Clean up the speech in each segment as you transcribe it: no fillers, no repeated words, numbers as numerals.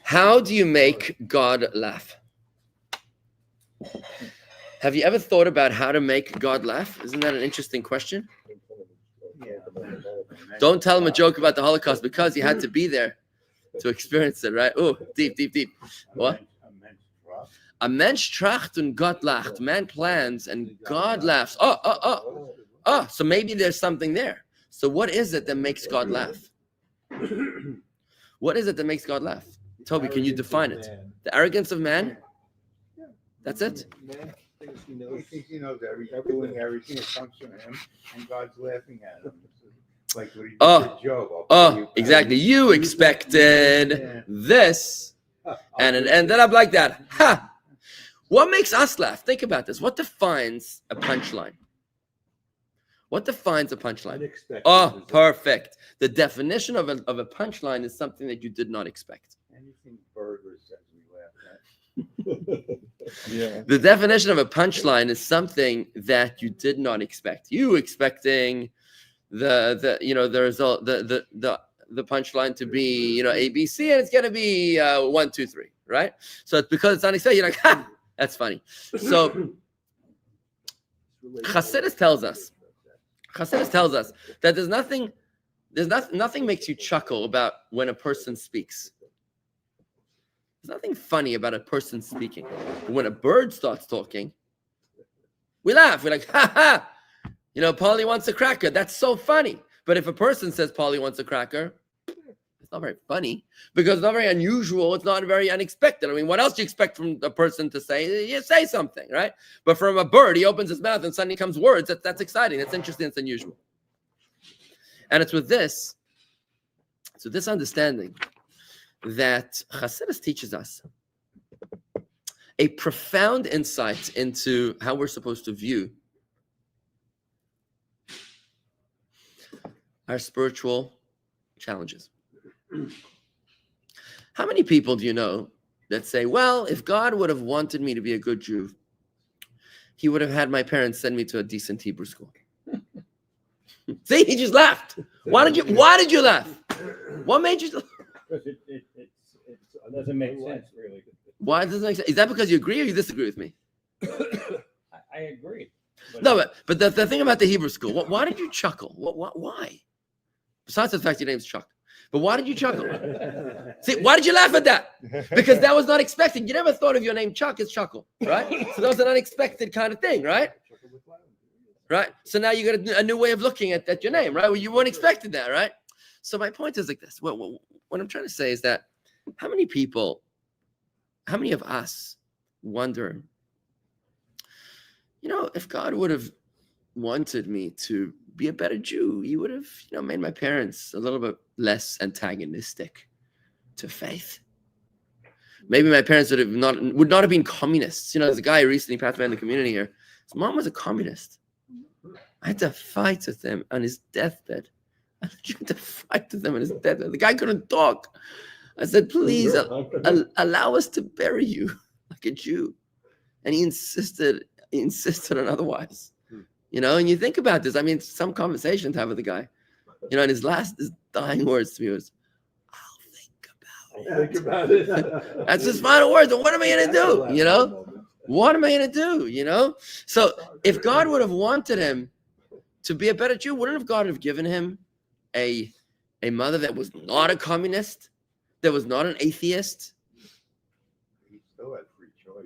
How do you make God laugh? Have you ever thought about how to make God laugh? Isn't that an interesting question? Don't tell him a joke about the Holocaust because he had to be there to experience it, right? Oh, deep. What? A Mensch tracht und Gott lacht. Man plans and God laughs. Oh, so maybe there's something there. So what is it that makes God laugh? What is it that makes God laugh? Toby, can you define it? The arrogance of man? That's it? He knows everything, doing everything that comes from him, and God's laughing at him. It's like what he did to Job. Exactly. You expected this, and it ended up like that. Ha! What makes us laugh? Think about this. What defines a punchline? What defines a punchline? Oh, perfect. The definition of a punchline is something that you did not expect. Anything Burger says we laugh at. Yeah. The definition of a punchline is something that you did not expect. You expecting the result, the punchline to be ABC, and it's gonna be 1, 2, 3, right? So it's because it's unexpected. You're like, ha, that's funny. So Chassidus tells us that nothing makes you chuckle about when a person speaks. There's nothing funny about a person speaking. But when a bird starts talking, we laugh. We're like, ha ha! Polly wants a cracker. That's so funny. But if a person says Polly wants a cracker, it's not very funny because it's not very unusual. It's not very unexpected. I mean, what else do you expect from a person to say? You say something, right? But from a bird, he opens his mouth and suddenly comes words. That's exciting. That's interesting. It's unusual. And it's with this understanding that Chassidus teaches us a profound insight into how we're supposed to view our spiritual challenges. How many people do you know that say, well, if God would have wanted me to be a good Jew, he would have had my parents send me to a decent Hebrew school? See, he just laughed. Why did you laugh? What made you laugh? Because it doesn't make sense, really. Why doesn't it make sense? Is that because you agree or you disagree with me? I agree. But the thing about the Hebrew school, why did you chuckle? Why? Besides the fact your name's Chuck. But why did you chuckle? See, why did you laugh at that? Because that was not expected. You never thought of your name Chuck as chuckle, right? So that was an unexpected kind of thing, right? Right? So now you got a new way of looking at your name, right? Well, you weren't expecting that, right? So my point is like this. What I'm trying to say is that how many of us wonder, if God would have wanted me to be a better Jew, he would have, made my parents a little bit less antagonistic to faith. Maybe my parents would not have been communists. There's a guy who recently passed away in the community here. His mom was a communist. I had to fight with him on his deathbed. The guy couldn't talk. I said, please allow us to bury you like a Jew. And he insisted on otherwise. And you think about this. I mean, some conversation to have with the guy. And his dying words to me was, I'll think about it. That's his final words. And what am I going to do? What am I going to do? So if God would have wanted him to be a better Jew, wouldn't God have given him a mother that was not a communist, that was not an atheist? He still had free choice.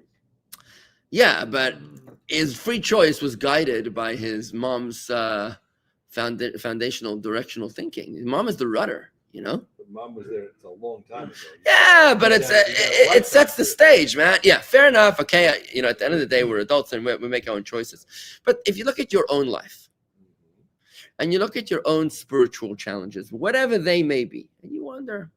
Yeah, but his free choice was guided by his mom's foundational directional thinking. His mom is the rudder, But mom was there a long time ago. Yeah, but it sets the stage, man. Yeah, fair enough. Okay, at the end of the day, we're adults and we make our own choices. But if you look at your own life, and you look at your own spiritual challenges, whatever they may be, and you wonder,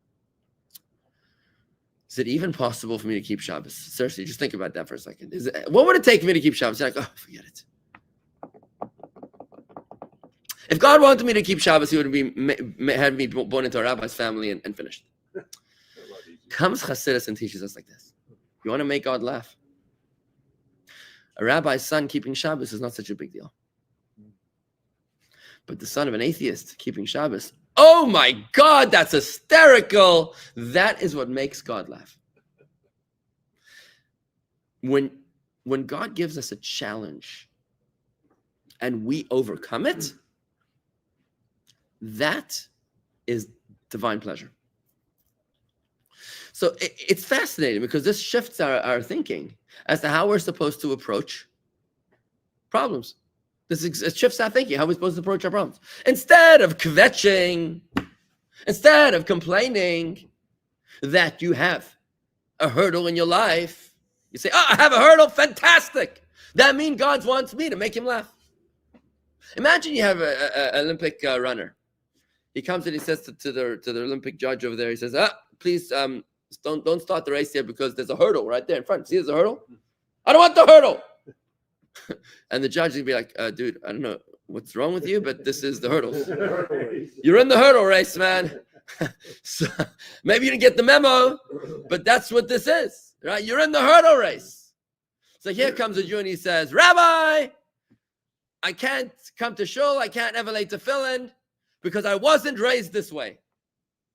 is it even possible for me to keep Shabbos? Seriously, just think about that for a second. What would it take for me to keep Shabbos? You're like, forget it. If God wanted me to keep Shabbos, he would have had me born into a rabbi's family and finished. Comes Chassidus and teaches us like this. You want to make God laugh? A rabbi's son keeping Shabbos is not such a big deal. But the son of an atheist keeping Shabbos, Oh my God, that's hysterical. That is what makes God laugh. When God gives us a challenge and we overcome it, that is divine pleasure. So it's fascinating because this shifts our thinking as to how we're supposed to approach problems. It shifts our thinking, how we're supposed to approach our problems. Instead of kvetching, instead of complaining that you have a hurdle in your life, you say, oh, I have a hurdle, fantastic. That means God wants me to make him laugh. Imagine you have an Olympic runner. He comes and he says to the Olympic judge over there, he says, please don't start the race here because there's a hurdle right there in front. See, there's a hurdle? I don't want the hurdle. And the judge would be like, dude, I don't know what's wrong with you, but this is the hurdles. You're in the hurdle race, man. So maybe you didn't get the memo, but that's what this is, right? You're in the hurdle race. So here comes a Jew and he says, Rabbi, I can't come to shul. I can't ever lay tefillin because I wasn't raised this way.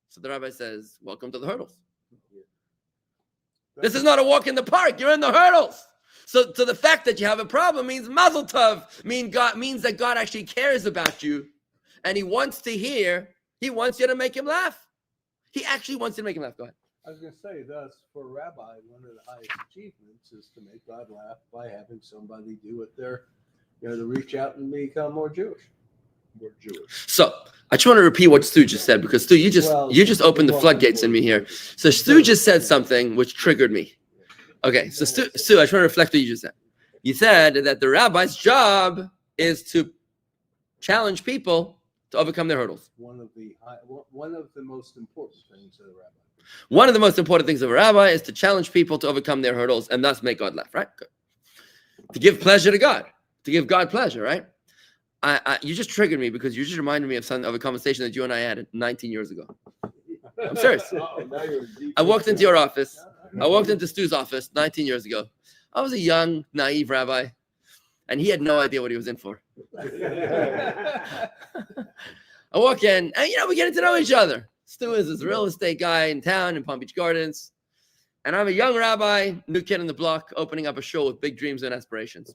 So the rabbi says, welcome to the hurdles. This is not a walk in the park. You're in the hurdles. So the fact that you have a problem means mazel tov, means that God actually cares about you and he wants you to make him laugh. He actually wants you to make him laugh. Go ahead. I was going to say, thus, for a rabbi, one of the highest achievements is to make God laugh by having somebody do it there, to reach out and become more Jewish. More Jewish. So I just want to repeat what Stu just said because Stu, you just opened the floodgates in me here. So Stu just said something which triggered me. Okay, so Stu, I just want to reflect what you just said. You said that the rabbi's job is to challenge people to overcome their hurdles. One of the most important things of the rabbi. One of the most important things of a rabbi is to challenge people to overcome their hurdles and thus make God laugh, right? Good. To give pleasure to God, to give God pleasure, right? You just triggered me because you just reminded me of a conversation that you and I had 19 years ago. I'm serious. I walked into your office. I walked into Stu's office 19 years ago. I was a young, naive rabbi, and he had no idea what he was in for. I walk in, and we're getting to know each other. Stu is this real estate guy in town in Palm Beach Gardens, and I'm a young rabbi, new kid on the block, opening up a show with big dreams and aspirations.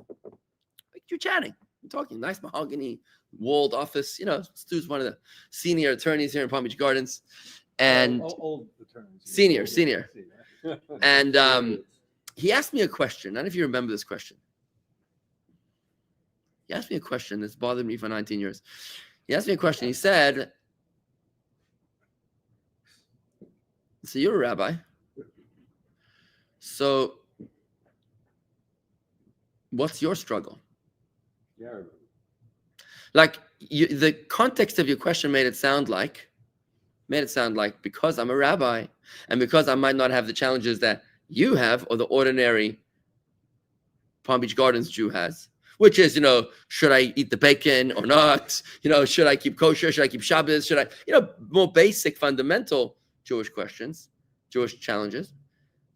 You're chatting, you're talking, nice mahogany walled office. Stu's one of the senior attorneys here in Palm Beach Gardens, and old attorneys. Senior. And he asked me a question. I don't know if you remember this question. He asked me a question that's bothered me for 19 years. He asked me a question. He said, so you're a rabbi. So what's your struggle? Yeah, I remember. Like the context of your question made it sound like because I'm a rabbi and because I might not have the challenges that you have or the ordinary Palm Beach Gardens Jew has, which is, should I eat the bacon or not? Should I keep kosher? Should I keep Shabbos? Should I, more basic, fundamental Jewish questions, Jewish challenges.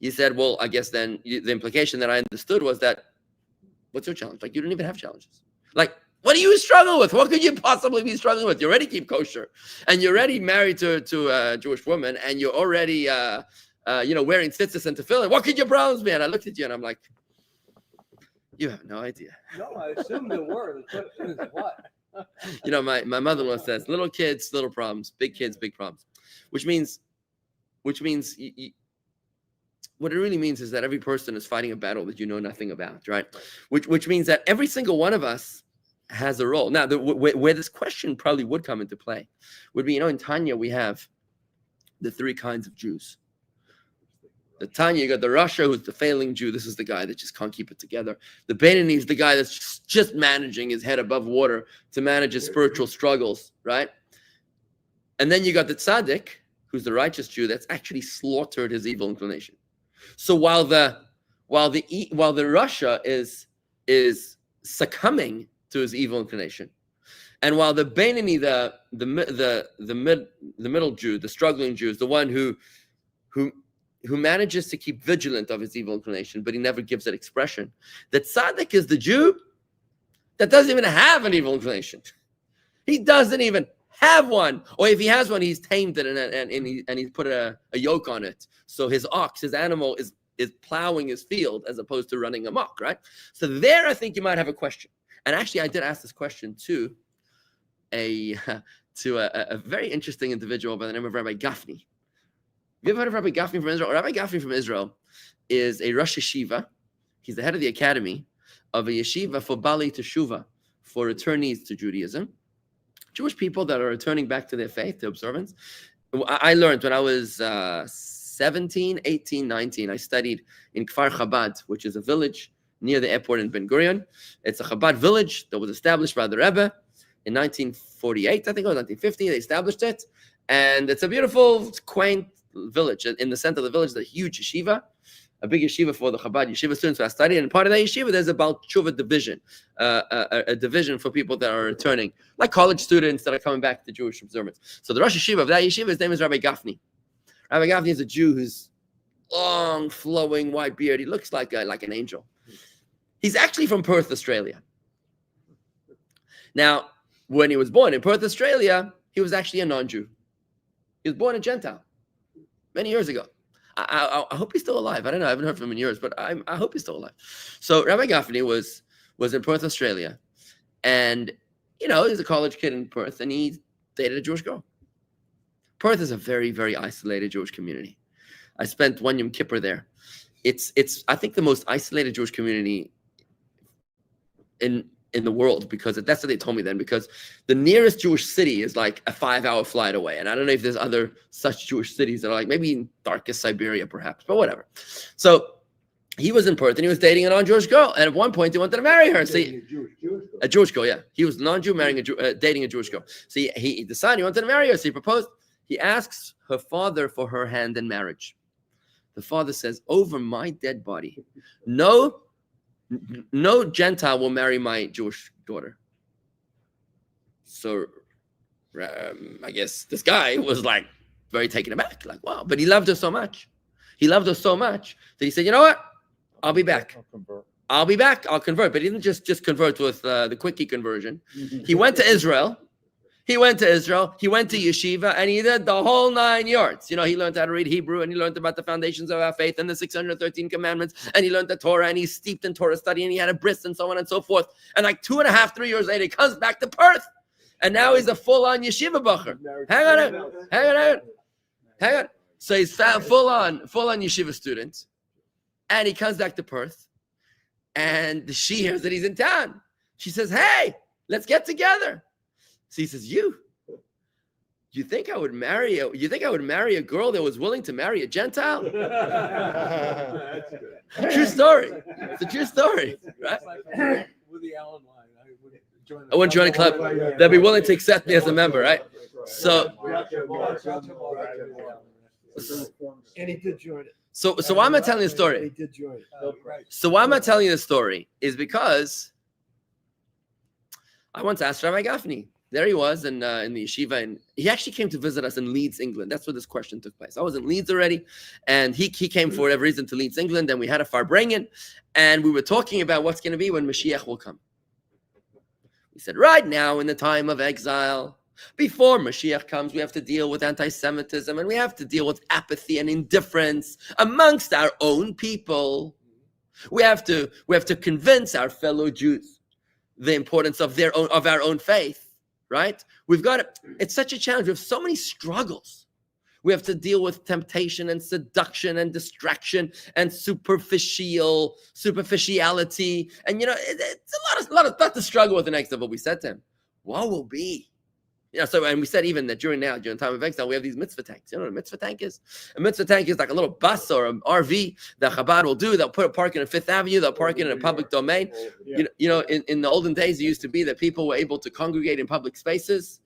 You said, well, I guess then the implication that I understood was that, what's your challenge? Like, you don't even have challenges. Like, what do you struggle with? What could you possibly be struggling with? You already keep kosher, and you're already married to a Jewish woman, and you're already, wearing tzitzis and tefillin. What could your problems be? And I looked at you, and I'm like, you have no idea. No, I assumed there were. The question is what? My mother-in-law says, little kids, little problems, big kids, big problems, which means what it really means is that every person is fighting a battle that you know nothing about, right? Which means that every single one of us has a role. Now, where this question probably would come into play would be, in Tanya, we have the three kinds of Jews. The Tanya, you got the Rasha, who's the failing Jew. This is the guy that just can't keep it together. The Beinoni is the guy that's just managing his head above water to manage his spiritual struggles, right? And then you got the Tzaddik, who's the righteous Jew that's actually slaughtered his evil inclination. So while the Rasha is succumbing to his evil inclination, and while the Beinoni, the middle Jew, the struggling Jew, is the one who manages to keep vigilant of his evil inclination, but he never gives it expression. The tzaddik is the Jew that doesn't even have an evil inclination. He doesn't even have one. Or if he has one, he's tamed it and he's put a yoke on it. So his ox, his animal, is plowing his field as opposed to running amok, right? So there, I think you might have a question. And actually, I did ask this question to a very interesting individual by the name of Rabbi Gne. Have you ever heard of Rabbi Gne from Israel? Rabbi Gne from Israel is a Rosh Yeshiva. He's the head of the academy of a yeshiva for Bali Teshuvah, for returnees to Judaism. Jewish people that are returning back to their faith, to observance. I learned when I was 17, 18, 19, I studied in Kfar Chabad, which is a village near the airport in Ben Gurion. It's a Chabad village that was established by the Rebbe in 1948, I think it was 1950, they established it. And it's a beautiful, quaint village. In the center of the village is a huge yeshiva, a big yeshiva for the Chabad yeshiva students who are studying. And part of that yeshiva, there's a Baal Tshuva division, a division for people that are returning, like college students that are coming back to Jewish observance. So the Rosh Yeshiva of that yeshiva, his name is Rabbi Gne. Rabbi Gne is a Jew who's long, flowing, white beard. He looks like an angel. He's actually from Perth, Australia. Now, when he was born in Perth, Australia, he was actually a non-Jew. He was born a Gentile many years ago. I hope he's still alive. I don't know. I haven't heard from him in years, but I hope he's still alive. So Rabbi Gne was in Perth, Australia. And, he's a college kid in Perth, and he dated a Jewish girl. Perth is a very, very isolated Jewish community. I spent one Yom Kippur there. It's I think, the most isolated Jewish community in the world, because that's what they told me then, because the nearest Jewish city is like a 5-hour flight away. And I don't know if there's other such Jewish cities that are like maybe in darkest Siberia, perhaps, but whatever. So he was in Perth and he was dating a non-Jewish girl. And at one point he wanted to marry her. So a Jewish girl, yeah. He was non-Jew marrying dating a Jewish girl. So he decided he wanted to marry her. So he proposed. He asks her father for her hand in marriage. The father says, over my dead body, no Gentile will marry my Jewish daughter. So I guess this guy was like very taken aback, like, wow, but he loved her so much. He loved her so much that he said, you know what? I'll be back. I'll be back. I'll convert. But he didn't just convert with the quickie conversion. He went to Israel. He went to yeshiva, and he did the whole 9 yards. He learned how to read Hebrew, and he learned about the foundations of our faith and the 613 commandments, and he learned the Torah, and he's steeped in Torah study, and he had a bris, and so on and so forth. And like 2.5, 3 years later, he comes back to Perth, and now he's a full-on yeshiva bacher. Hang on. So he's full-on yeshiva student, and he comes back to Perth, and she hears that he's in town. She says, hey, let's get together. So he says, you think I would marry a girl that was willing to marry a Gentile? True story. It's a true story, right? With the Allen line, I wouldn't join a club. They'll be willing to accept me as a member, right? So, and he did join it. So why am I telling this story? He did join it. So why am I telling you this story? Is because I once asked Rabbi Gne. There he was in the yeshiva, and he actually came to visit us in Leeds, England. That's where this question took place. I was in Leeds already, and he came for whatever reason to Leeds, England, and we had a farbrengen, and we were talking about what's going to be when Mashiach will come. He said, right now, in the time of exile, before Mashiach comes, we have to deal with anti-Semitism, and we have to deal with apathy and indifference amongst our own people. We have to convince our fellow Jews the importance of our own faith. Right? It's such a challenge. We have so many struggles. We have to deal with temptation and seduction and distraction and superficiality. And, it's a lot of struggle with the next of what we said to him. What will be? And we said even that during the time of exile, we have these mitzvah tanks. You know what a mitzvah tank is? A mitzvah tank is like a little bus or an RV that Chabad will do. They'll put a park in a Fifth Avenue. They'll park it in a public domain. Yeah. In the olden days, it used to be that people were able to congregate in public spaces.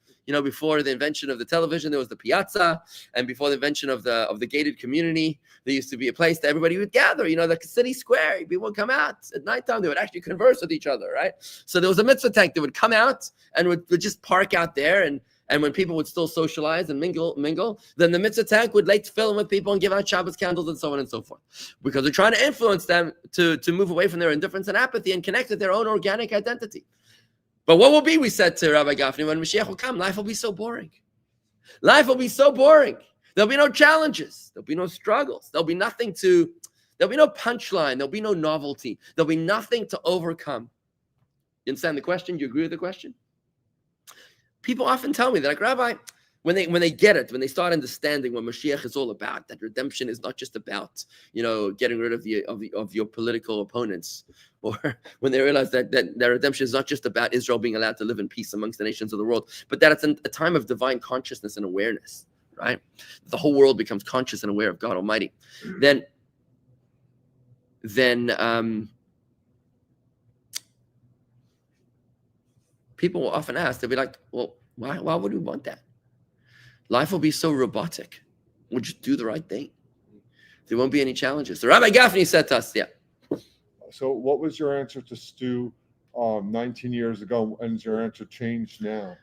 Before the invention of the television, there was the piazza, and before the invention of the gated community, there used to be a place that everybody would gather. The city square. People would come out at nighttime. They would actually converse with each other, right? So there was a mitzvah tank that would come out and would just park out there, and when people would still socialize and mingle, then the mitzvah tank would fill in with people and give out Shabbos candles and so on and so forth, because we're trying to influence them to move away from their indifference and apathy and connect with their own organic identity. But what will be, we said to Rabbi Gafni, when Mashiach will come, life will be so boring. Life will be so boring. There'll be no challenges. There'll be no struggles. There'll be no punchline. There'll be no novelty. There'll be nothing to overcome. You understand the question? Do you agree with the question? People often tell me, they're like, Rabbi, when they get it, when they start understanding what Mashiach is all about, that redemption is not just about, getting rid of your political opponents, or when they realize that redemption is not just about Israel being allowed to live in peace amongst the nations of the world, but that it's a time of divine consciousness and awareness, right? The whole world becomes conscious and aware of God Almighty. Then people will often ask, they'll be like, well, why would we want that? Life will be so robotic. We'll just do the right thing. There won't be any challenges. So Rabbi Gafni said to us, So what was your answer to Stu 19 years ago, and is your answer changed now?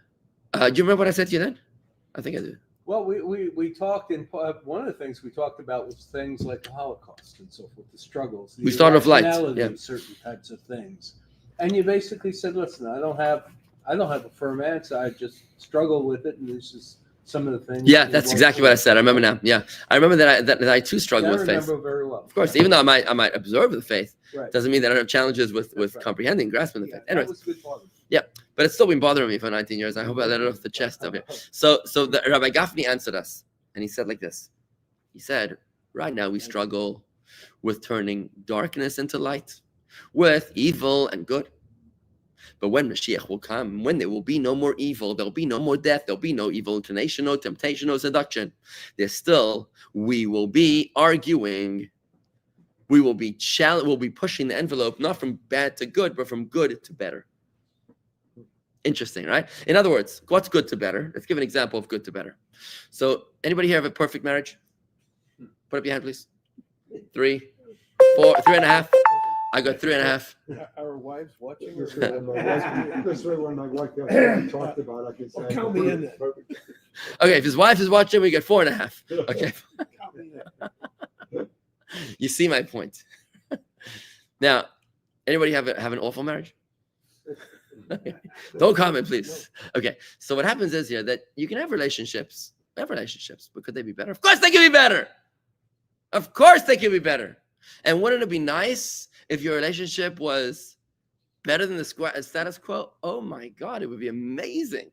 Do you remember what I said to you then? I think I did. Well, we talked in one of the things we talked about was things like the Holocaust and so forth, the struggles. We started off light. Of certain types of things, and you basically said, "Listen, I don't have a firm answer. I just struggle with it, and this is some of the things." Yeah, that's exactly what I said. I remember now. Yeah, I remember that I too struggle with faith. I remember very well. Of course, even though I might observe the faith, Right. doesn't mean that I don't have challenges with Right. comprehending, grasping the faith. That Anyways, was good part of it. but it's still been bothering me for 19 years. I hope I let it off the chest over here. So the Rabbi Gafni answered us, and he said like this. He said, right now we struggle with turning darkness into light, with evil and good. But when Mashiach will come, when there will be no more evil, there'll be no more death, there'll be no evil inclination, no temptation, no seduction. We will be arguing. We'll be pushing the envelope, not from bad to good, but from good to better. Interesting, right? In other words, what's good to better? Let's give an example of good to better. So, anybody here have a perfect marriage? Put up your hand, please. 3, 4, 3.5. I got 3.5. Our wives watching? This way, when my wife talked about it, I can say, count me in there. Okay, if his wife is watching, we get 4.5. Okay. Count me in. You see my point. Now, anybody have an awful marriage? Don't comment, please. Okay, so what happens is here that you can have relationships, but could they be better? Of course they can be better. Of course they can be better. And wouldn't it be nice if your relationship was better than the status quo? Oh my God, it would be amazing.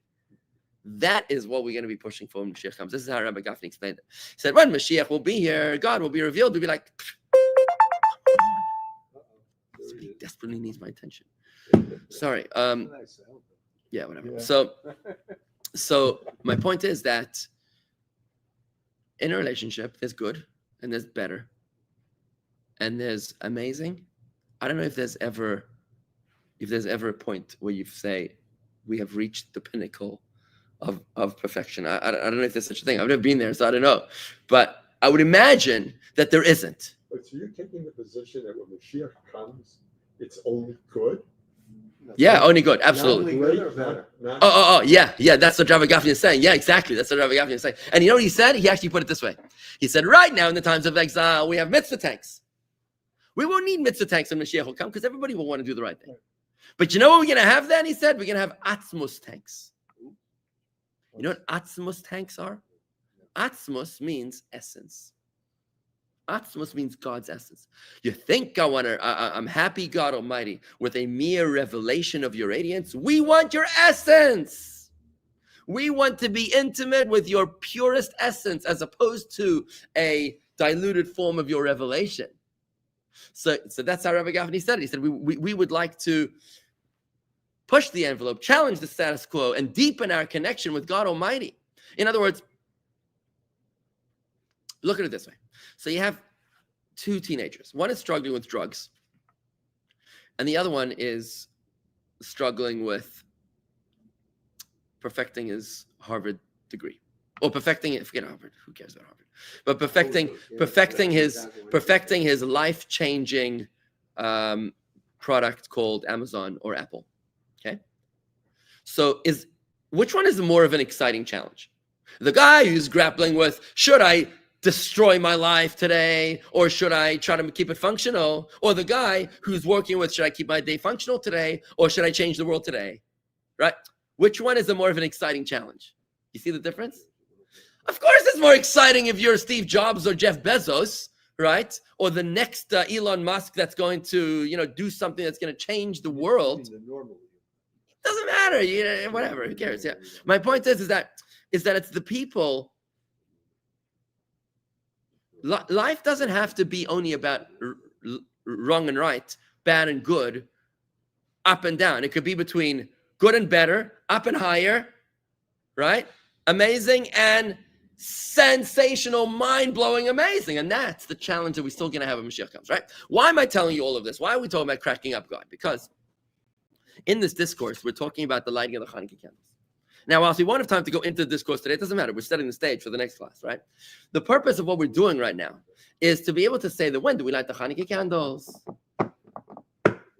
That is what we're going to be pushing for when Mashiach comes. This is how Rabbi Gne explained it. He said, when Mashiach will be here, God will be revealed. We'll be like, he desperately needs my attention. Sorry. Yeah, whatever. Yeah. So my point is that in a relationship, there's good and there's better and there's amazing. I don't know if there's ever a point where you say we have reached the pinnacle of perfection. I don't know if there's such a thing. I've never been there, so I don't know. But I would imagine that there isn't. But so you're taking the position that when Mashiach comes, it's only good? Yeah, only good. Absolutely. Not only good or better. Oh, yeah. That's what Rabbi Gafni is saying. Yeah, exactly. That's what Rabbi Gafni is saying. And you know what he said? He actually put it this way. He said, right now in the times of exile, we have mitzvah tanks. We won't need mitzvah tanks when Mashiach will come because everybody will want to do the right thing. But you know what we're going to have then? He said, we're going to have atzmus tanks. You know what atzmus tanks are? Atzmus means essence. Atzmus means God's essence. You think I'm happy, God Almighty, with a mere revelation of your radiance. We want your essence. We want to be intimate with your purest essence as opposed to a diluted form of your revelation. So that's how Rabbi Gafni said it. He said, we would like to push the envelope, challenge the status quo, and deepen our connection with God Almighty. In other words, look at it this way. So you have 2 teenagers. One is struggling with drugs, and the other one is struggling with perfecting his Harvard degree. Or perfecting it, forget Harvard, who cares about Harvard? But perfecting his life-changing product called Amazon or Apple. Okay? So which one is more of an exciting challenge? The guy who's grappling with, should I destroy my life today, or should I try to keep it functional? Or the guy who's working with, should I keep my day functional today, or should I change the world today? right? Which one is a more of an exciting challenge? You see the difference? Of course, it's more exciting if you're Steve Jobs or Jeff Bezos, right? Or the next Elon Musk that's going to, do something that's going to change the world. Doesn't matter, whatever. Who cares? Yeah. My point is that it's the people. Life doesn't have to be only about wrong and right, bad and good, up and down. It could be between good and better, up and higher, right? Amazing and sensational, mind-blowing, amazing. And that's the challenge that we're still going to have when Mashiach comes, right? Why am I telling you all of this? Why are we talking about cracking up God? Because in this discourse, we're talking about the lighting of the Hanukkah candles. Now, whilst we won't have time to go into the discourse today, it doesn't matter. We're setting the stage for the next class, right? The purpose of what we're doing right now is to be able to say that when do we light the Hanukkah candles?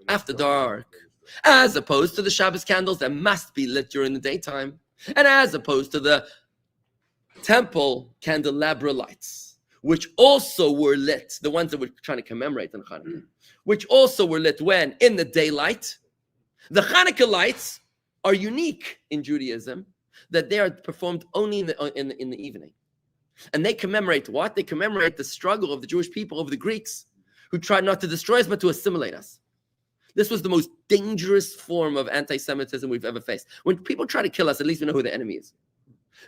After dark. As opposed to the Shabbos candles that must be lit during the daytime. And as opposed to the temple candelabra lights, which also were lit, the ones that we're trying to commemorate in Hanukkah, which also were lit when? In the daylight. The Hanukkah lights are unique in Judaism, that they are performed only in the evening. And they commemorate what? They commemorate the struggle of the Jewish people over the Greeks, who tried not to destroy us, but to assimilate us. This was the most dangerous form of anti-Semitism we've ever faced. When people try to kill us, at least we know who the enemy is.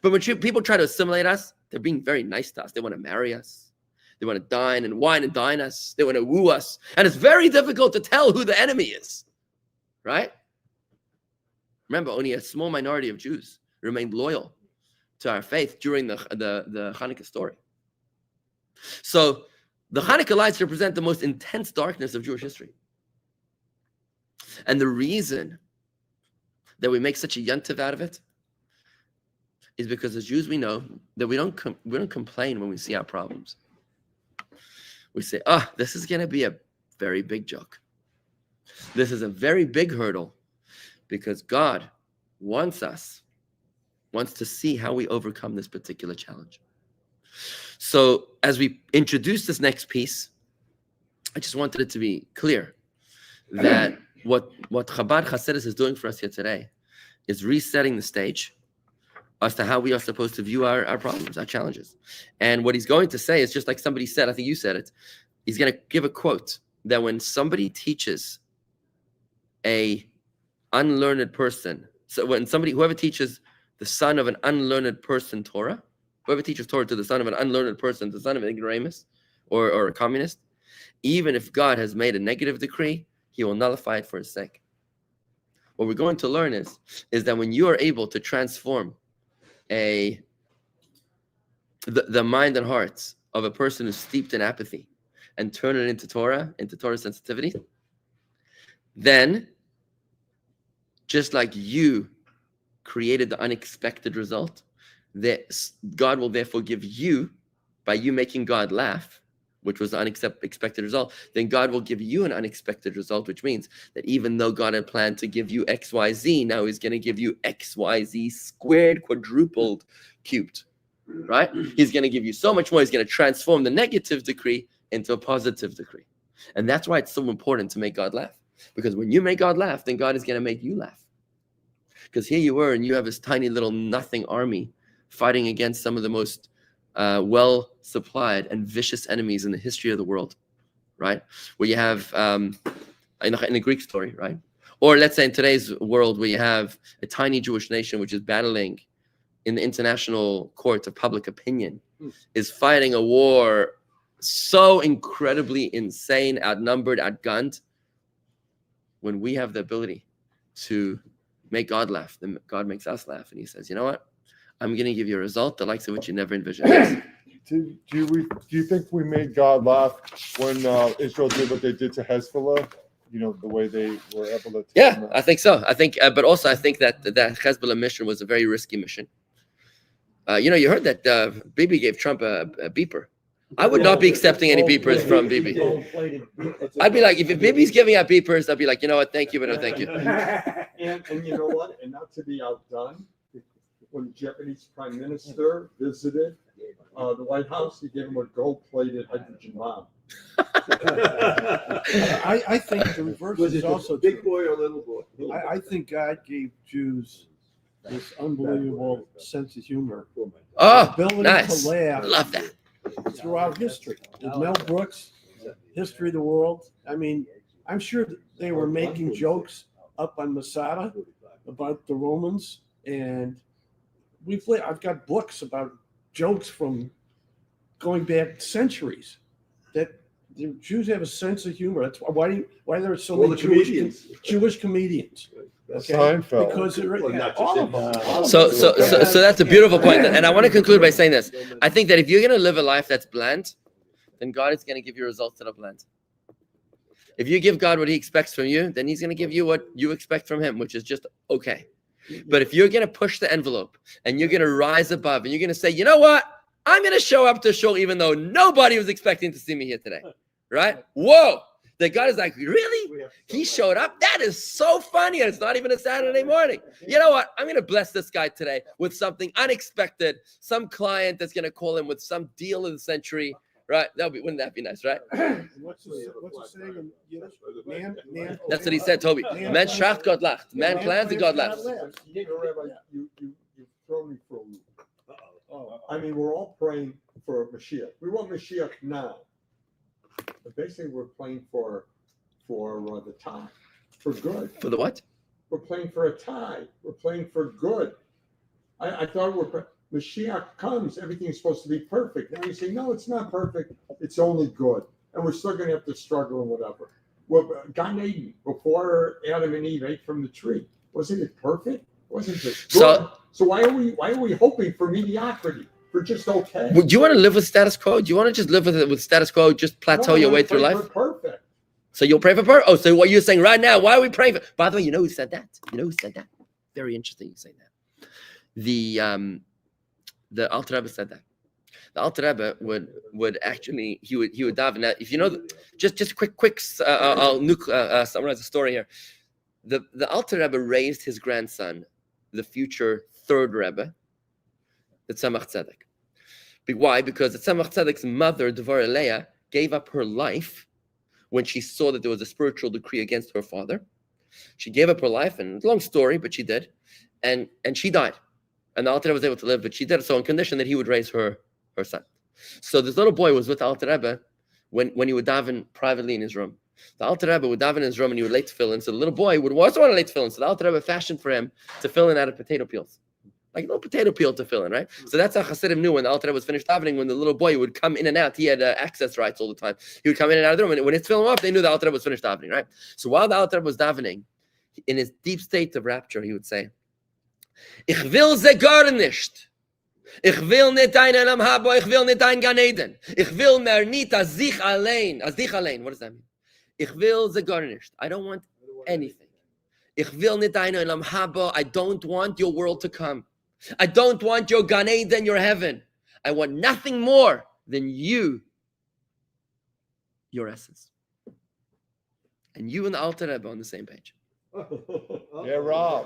But when people try to assimilate us, they're being very nice to us. They want to marry us. They want to dine and wine and dine us. They want to woo us. And it's very difficult to tell who the enemy is, right? Remember, only a small minority of Jews remained loyal to our faith during the Hanukkah story. So the Hanukkah lights represent the most intense darkness of Jewish history. And the reason that we make such a yontiv out of it is because as Jews we know that we don't complain when we see our problems. We say, this is going to be a very big joke. This is a very big hurdle because God wants to see how we overcome this particular challenge. So as we introduce this next piece, I just wanted it to be clear that what Chabad Chassidus is doing for us here today is resetting the stage as to how we are supposed to view our problems, our challenges. And what he's going to say is just like somebody said, I think you said it, he's going to give a quote that when somebody teaches a unlearned person, so when whoever teaches the son of an unlearned person Torah, whoever teaches Torah to the son of an unlearned person, the son of an ignoramus or a communist, even if God has made a negative decree, he will nullify it for his sake. What we're going to learn is that when you are able to transform the mind and hearts of a person who's steeped in apathy and turn it into Torah sensitivity, then just like you created the unexpected result, that God will therefore give you, by you making God laugh, which was the unexpected result, then God will give you an unexpected result, which means that even though God had planned to give you XYZ, now he's going to give you XYZ squared, quadrupled, cubed, right? He's going to give you so much more. He's going to transform the negative decree into a positive decree. And that's why it's so important to make God laugh. Because when you make God laugh, then God is going to make you laugh. Because here you were, and you have this tiny little nothing army fighting against some of the most well-supplied and vicious enemies in the history of the world, right? Where you have, in the Greek story, right? Or let's say in today's world, where you have a tiny Jewish nation which is battling in the international court of public opinion, is fighting a war so incredibly insane, outnumbered, outgunned, when we have the ability to make God laugh, then God makes us laugh. And he says, you know what? I'm going to give you a result the likes of which you never envisioned. Yes. Do you think we made God laugh when Israel did what they did to Hezbollah? You know, the way they were able to. Yeah, I think so. I think, but also I think that Hezbollah mission was a very risky mission. You heard that Bibi gave Trump a beeper. I would not be accepting any beepers from Bibi. I'd be like, if Bibi's giving out beepers, I'd be like, you know what, thank you, but no thank you. And you know what? And not to be outdone, when the Japanese Prime Minister visited the White House, he gave him a gold-plated hydrogen bomb. I think the reverse Was is it also a big true. boy or little boy? I think God gave Jews this unbelievable sense of humor, Oh, ability nice. to laugh Love that. throughout history. With Mel Brooks, History of the World. I mean, I'm sure that they were making jokes up on Masada about the Romans, and I've got books about jokes from going back centuries. That the Jews have a sense of humor. That's why there are so All many the comedians. Jewish comedians. Okay, Seinfeld. because Well, not just all of him. them. So that's a beautiful point. And I want to conclude by saying this. I think that if you're going to live a life that's bland, then God is going to give you results that are bland. If you give God what he expects from you, then he's going to give you what you expect from him, which is just okay. But if you're going to push the envelope and you're going to rise above and you're going to say, you know what? I'm going to show up to shul even though nobody was expecting to see me here today. Right? Whoa. That God is like, really? He showed up? That is so funny. And it's not even a Saturday morning. You know what? I'm going to bless this guy today with something unexpected. Some client that's going to call him with some deal of the century. Right? Wouldn't that be nice, right? What's the saying in Yiddish? Man, That's what he said, Toby. Man shacht, God lacht. Man plans and God laughs. You know, Rabbi, you throw me for a loop. I mean, we're all praying for Mashiach. We want Mashiach now. But basically, we're praying for the tie, for good. For the what? We're playing for a tie. We're playing for good. I thought Mashiach comes, everything's supposed to be perfect. Now you say, no, it's not perfect. It's only good. And we're still going to have to struggle and whatever. Well, Gan Eden, before Adam and Eve ate from the tree, wasn't it perfect? Wasn't it good? So why are we hoping for mediocrity? For just okay? Do you want to live with status quo? Do you want to just live with status quo, just plateau your way through life? Perfect. So you'll pray for perfect? Oh, so what you're saying right now, why are we praying for? By the way, you know who said that? Very interesting you say that. The Alter Rebbe said that. The Alter Rebbe would actually he would daven. Now, if you know, just quick I'll summarize the story here. The Alter Rebbe raised his grandson, the future third Rebbe, the Tzemach Tzedek. Why? Because the Tzemach Tzedek's mother, Devorah Leah, gave up her life when she saw that there was a spiritual decree against her father. She gave up her life, and it's a long story, but she did, and she died. And the Alter Rebbe was able to live, but she did so on condition that he would raise her son. So this little boy was with the Alter Rebbe when he would daven privately in his room. The Alter Rebbe would daven in his room and he would lay tefillin. So the little boy would also want to lay tefillin. So the Alter Rebbe fashioned for him tefillin out of potato peels. Like a little potato peel tefillin, right? So that's how Chassidim knew when the Alter Rebbe was finished davening, when the little boy would come in and out. He had access rights all the time. He would come in and out of the room. And when his tefillin up, they knew the Alter Rebbe was finished davening, right? So while the Alter Rebbe was davening, in his deep state of rapture, he would say, Ich will ze gar nicht. Ich will nicht dein Elam Haba, ich will nicht dein Gan Eden. Ich will mehr nicht als dich allein. Als dich allein. What does that mean? Ich will ze gar nicht. I don't want anything. Ich will nicht dein Elam Haba. I don't want your world to come. I don't want your Gan Eden, your heaven. I want nothing more than you, your essence. And you and the Alter Rebbe on the same page. Yeah, Rob.